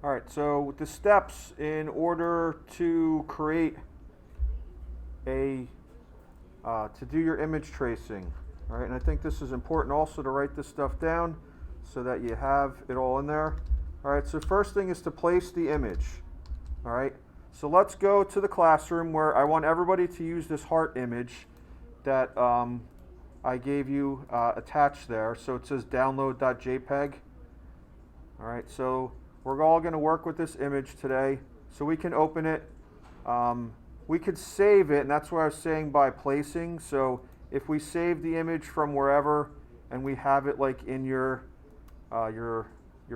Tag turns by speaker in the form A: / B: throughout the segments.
A: All right, so the steps in order to create to do your image tracing. All right, and I think this is important also to write this stuff down so that you have it all in there. All right, so first thing is to place the image. All right, so let's go to the classroom where I want everybody to use this heart image that I gave you attached there. So it says download.jpg. All right, so we're all going to work with this image today so we can open it. We could save it, and that's what I was saying by placing. So if we save the image from wherever and we have it like in your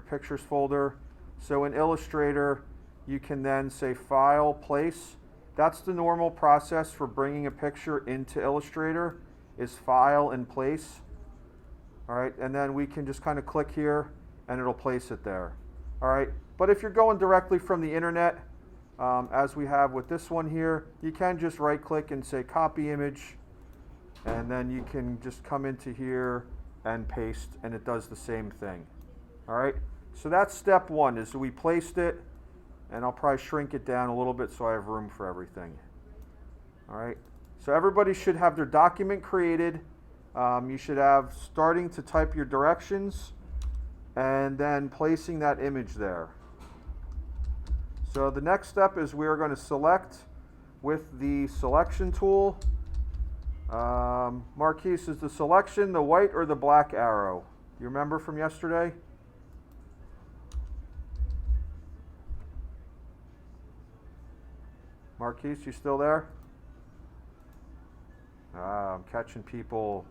A: pictures folder. So in Illustrator, you can then say File, Place. That's the normal process for bringing a picture into Illustrator, is File and Place. All right, and then we can just kind of click here and it'll place it there. All right, but if you're going directly from the internet, as we have with this one here, you can just right click and say copy image, and then you can just come into here and paste, and it does the same thing. All right, so that's step one, is we placed it, and I'll probably shrink it down a little bit so I have room for everything. All right, so everybody should have their document created. You should have starting to type your directions and then placing that image there. So the next step is we are going to select with the selection tool. Marquise, is the selection the white or the black arrow? You remember from yesterday? Marquise, you still there? I'm catching people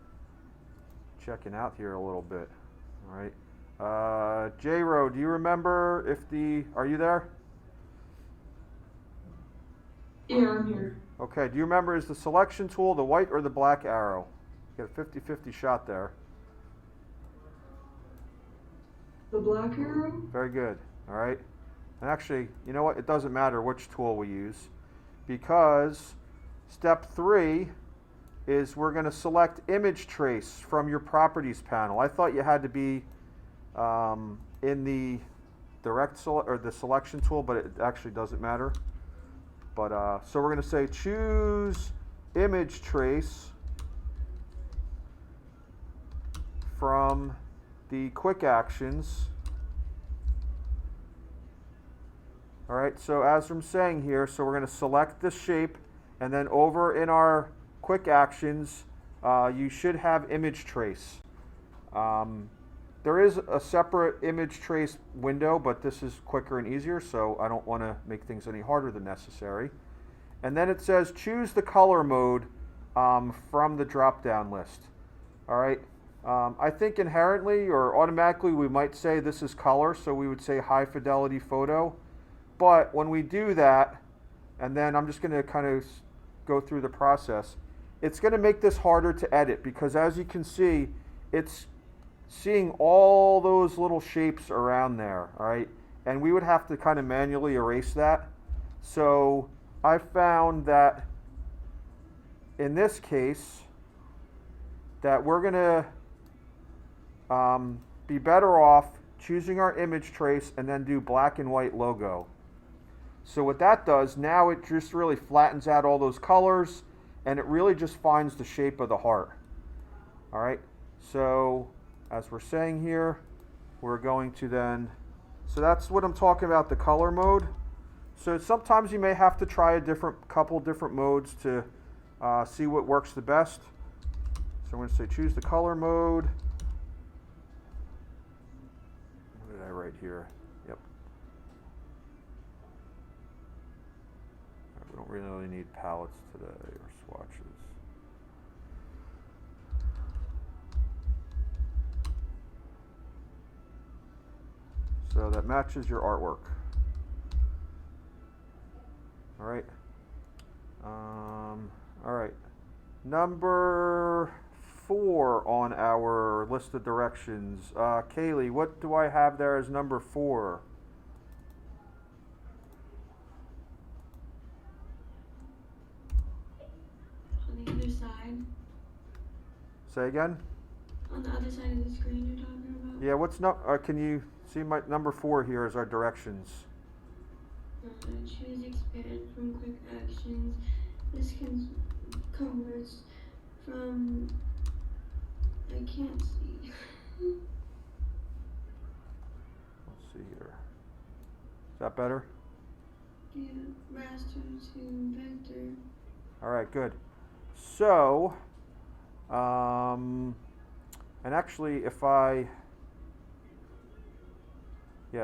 A: checking out here a little bit. All right. J-Ro, do you remember if are you there?
B: Yeah, I'm here.
A: Okay, do you remember, is the selection tool the white or the black arrow? You got a 50-50 shot there.
B: The black arrow?
A: Very good. All right. And actually, you know what? It doesn't matter which tool we use, because step 3 is we're going to select image trace from your properties panel. I thought you had to be in the the selection tool, but it actually doesn't matter. But so we're going to say choose image trace from the quick actions. All right, so as I'm saying here, so we're going to select the shape, and then over in our quick actions, you should have image trace. There is a separate image trace window, but this is quicker and easier, so I don't want to make things any harder than necessary. And then it says choose the color mode from the drop-down list. All right, I think inherently or automatically we might say this is color, so we would say high fidelity photo. But when we do that, and then I'm just going to kind of go through the process, it's going to make this harder to edit, because as you can see, it's seeing all those little shapes around there, all right? And we would have to kind of manually erase that. So I found that in this case, that we're going to be better off choosing our image trace and then do black and white logo. So what that does, now it just really flattens out all those colors, and it really just finds the shape of the heart. All right, so as we're saying here, we're going to then, so that's what I'm talking about, the color mode. So sometimes you may have to try a couple different modes to see what works the best. So I'm going to say choose the color mode. What did I write here? Yep. We don't really need palettes today or swatches. So that matches your artwork. All right. All right. Number 4 on our list of directions. Kaylee, what do I have there as number 4?
B: On the other side.
A: Say again?
C: On the other side of the screen you're talking about?
A: Yeah, can you see my number 4 here is our directions.
C: Choose expand from quick actions. This converts from, I can't see.
A: Let's see here. Is that better?
C: Yeah, raster to vector.
A: All right, good. So, and actually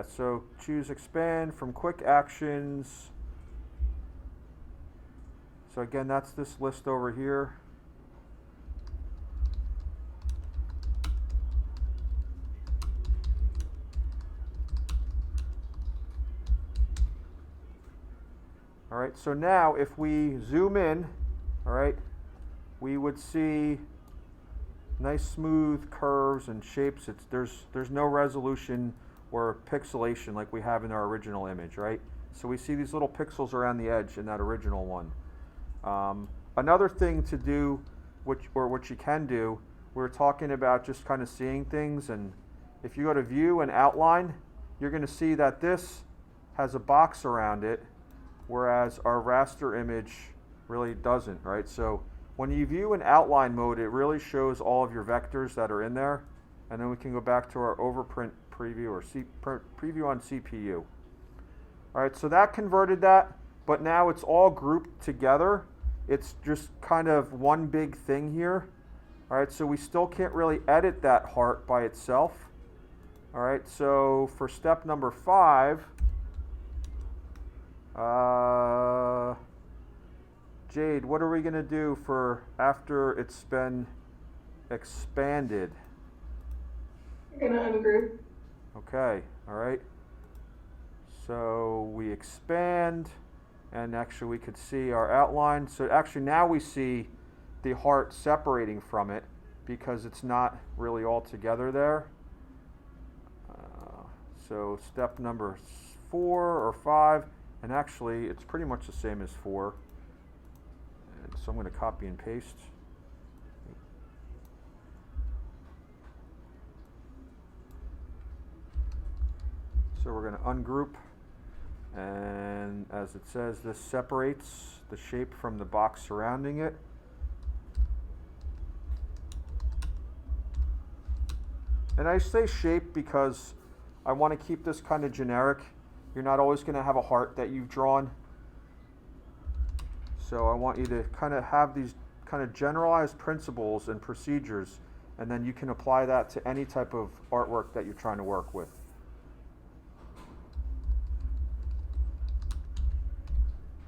A: so choose expand from quick actions. So again, that's this list over here. All right, so now if we zoom in, all right, we would see nice smooth curves and shapes. There's no resolution or pixelation like we have in our original image, right? So we see these little pixels around the edge in that original one. Another thing to do, which you can do, we're talking about just kind of seeing things, and if you go to view and outline, you're going to see that this has a box around it, whereas our raster image really doesn't, right? So when you view in outline mode, it really shows all of your vectors that are in there, and then we can go back to our overprint preview or preview on CPU. All right, so that converted that, but now it's all grouped together. It's just kind of one big thing here. All right, so we still can't really edit that heart by itself. All right, so for step number 5, Jade, what are we going to do for after it's been expanded?
B: You're gonna ungroup.
A: Okay, all right. So we expand, and actually we could see our outline. So actually now we see the heart separating from it because it's not really all together there. So step number 4 or 5, and actually it's pretty much the same as 4. And so I'm going to copy and paste. So we're going to ungroup, and as it says, this separates the shape from the box surrounding it. And I say shape because I want to keep this kind of generic. You're not always going to have a heart that you've drawn. So I want you to kind of have these kind of generalized principles and procedures, and then you can apply that to any type of artwork that you're trying to work with.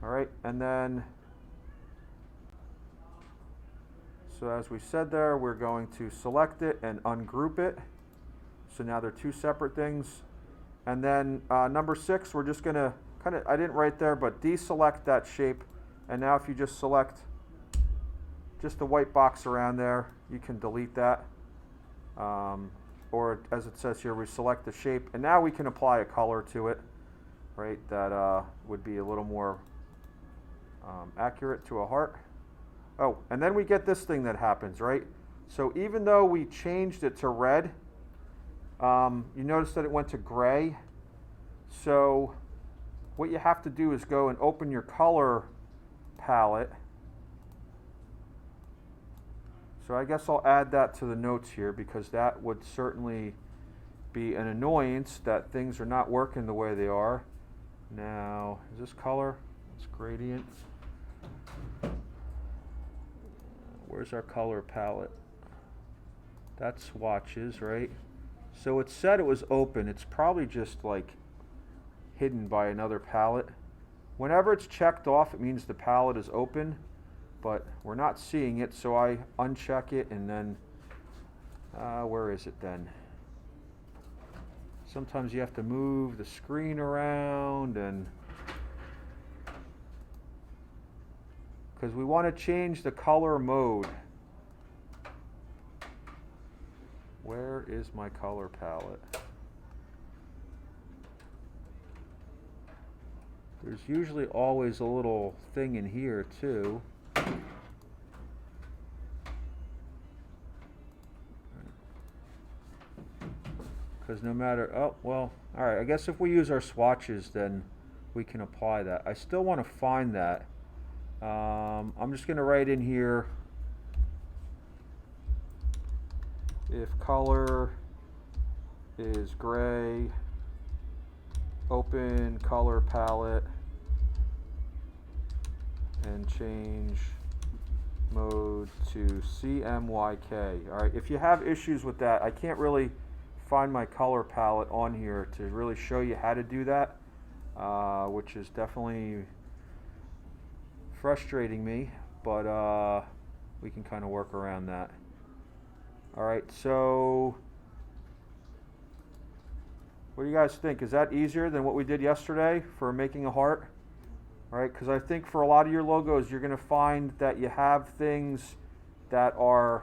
A: All right, and then, so as we said there, we're going to select it and ungroup it. So now they're two separate things. And then number 6, we're just gonna kind of, I didn't write there, but deselect that shape. And now if you just select just the white box around there, you can delete that. Or as it says here, we select the shape, and now we can apply a color to it, right? That would be a little more accurate to a heart. Oh, and then we get this thing that happens, right? So even though we changed it to red, you notice that it went to gray. So what you have to do is go and open your color palette. So I guess I'll add that to the notes here, because that would certainly be an annoyance that things are not working the way they are. Now, is this color? It's gradient. Where's our color palette? That's swatches, right? So it said it was open. It's probably just like hidden by another palette. Whenever it's checked off, it means the palette is open, but we're not seeing it, so I uncheck it, and then where is it then? Sometimes you have to move the screen around, and because we want to change the color mode. Where is my color palette? There's usually always a little thing in here too. Because no matter, oh, well, all right, I guess if we use our swatches, then we can apply that. I still want to find that. I'm just going to write in here, if color is gray, open color palette, and change mode to CMYK. All right, if you have issues with that, I can't really find my color palette on here to really show you how to do that, which is definitely frustrating me, but we can kind of work around that. All right, so what do you guys think? Is that easier than what we did yesterday for making a heart? All right, because I think for a lot of your logos, you're going to find that you have things that are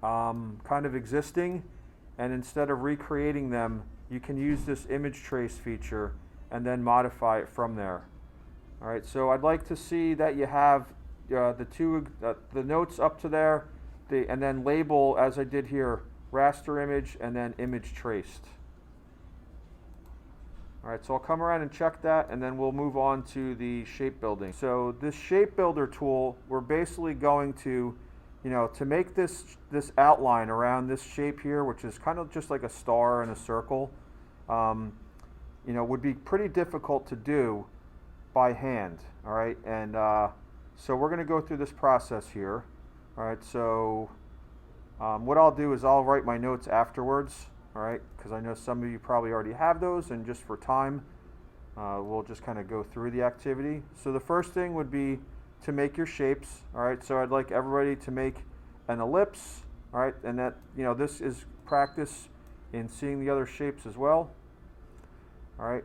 A: kind of existing, and instead of recreating them, you can use this image trace feature and then modify it from there. All right, so I'd like to see that you have the notes up to there, and then label, as I did here, raster image and then image traced. All right, so I'll come around and check that, and then we'll move on to the shape building. So this shape builder tool, we're basically going to, to make this outline around this shape here, which is kind of just like a star and a circle, would be pretty difficult to do by hand. All right, and so we're going to go through this process here. All right, so what I'll do is I'll write my notes afterwards. All right, because I know some of you probably already have those, and just for time, we'll just kind of go through the activity. So the first thing would be to make your shapes. All right, so I'd like everybody to make an ellipse. All right, and that, this is practice in seeing the other shapes as well. All right,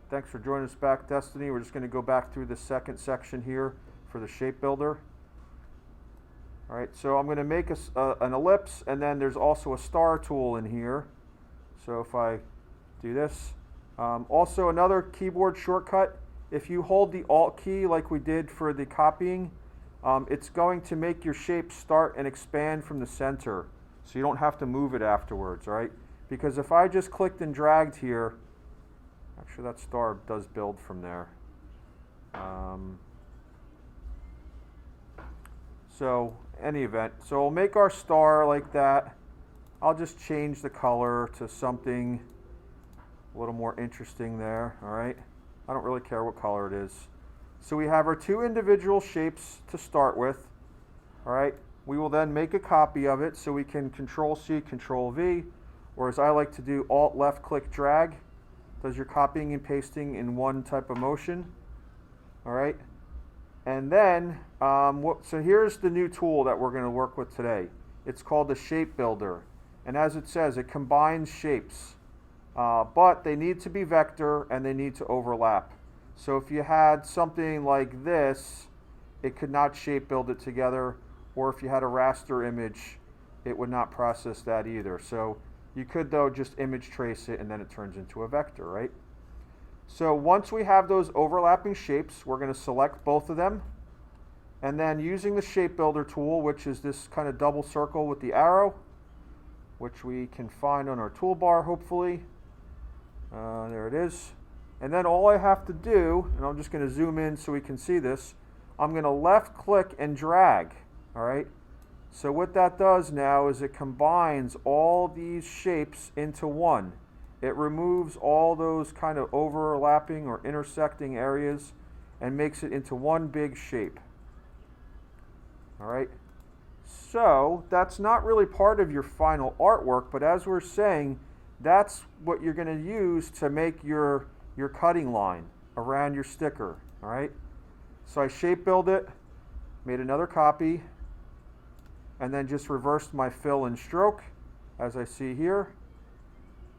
A: thanks for joining us back, Destiny. We're just going to go back through the second section here for the shape builder. All right, so I'm going to make an ellipse, and then there's also a star tool in here. So if I do this, also another keyboard shortcut, if you hold the Alt key like we did for the copying, it's going to make your shape start and expand from the center, so you don't have to move it afterwards, all right? Because if I just clicked and dragged here, actually that star does build from there. So any event, so we'll make our star like that. I'll just change the color to something a little more interesting there, all right? I don't really care what color it is. So we have our two individual shapes to start with, all right? We will then make a copy of it, so we can Control-C, Control-V, or as I like to do, Alt left click drag, does your copying and pasting in one type of motion, all right? And then, so here's the new tool that we're going to work with today. It's called the Shape Builder. And as it says, it combines shapes. But they need to be vector, and they need to overlap. So if you had something like this, it could not shape build it together. Or if you had a raster image, it would not process that either. So you could, though, just image trace it, and then it turns into a vector, right? So once we have those overlapping shapes, we're going to select both of them. And then using the Shape Builder tool, which is this kind of double circle with the arrow, which we can find on our toolbar, hopefully. There it is. And then all I have to do, and I'm just going to zoom in so we can see this, I'm going to left click and drag, all right? So what that does now is it combines all these shapes into one. It removes all those kind of overlapping or intersecting areas and makes it into one big shape. All right. So that's not really part of your final artwork, but as we're saying, that's what you're going to use to make your cutting line around your sticker. All right. So I shape build it, made another copy, and then just reversed my fill and stroke, as I see here.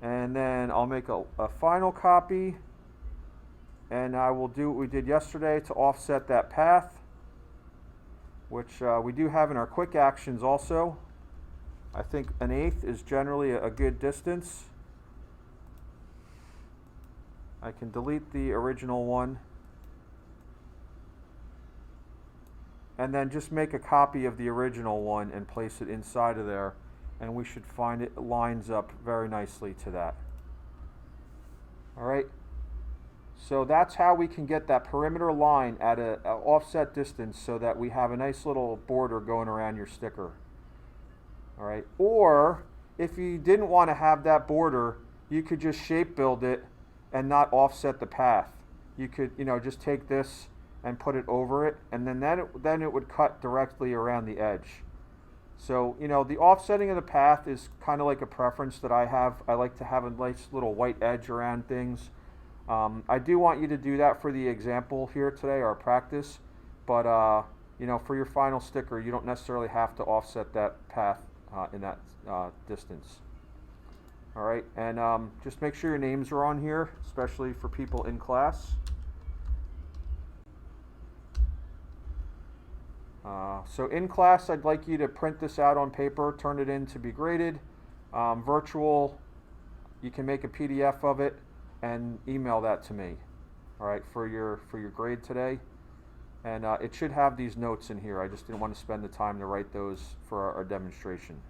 A: And then I'll make a final copy, and I will do what we did yesterday to offset that path, which we do have in our quick actions also. I think 1/8 is generally a good distance. I can delete the original one, and then just make a copy of the original one and place it inside of there. and we should find it lines up very nicely to that. All right. So that's how we can get that perimeter line at a offset distance so that we have a nice little border going around your sticker. All right. Or if you didn't want to have that border, you could just shape build it and not offset the path. You could, just take this and put it over it, and then it would cut directly around the edge. So, the offsetting of the path is kind of like a preference that I have. I like to have a nice little white edge around things. I do want you to do that for the example here today, our practice, but for your final sticker, you don't necessarily have to offset that path in that distance. All right, and just make sure your names are on here, especially for people in class. So in class, I'd like you to print this out on paper, turn it in to be graded. Virtual, you can make a PDF of it and email that to me. All right, for your grade today. And it should have these notes in here. I just didn't want to spend the time to write those for our demonstration.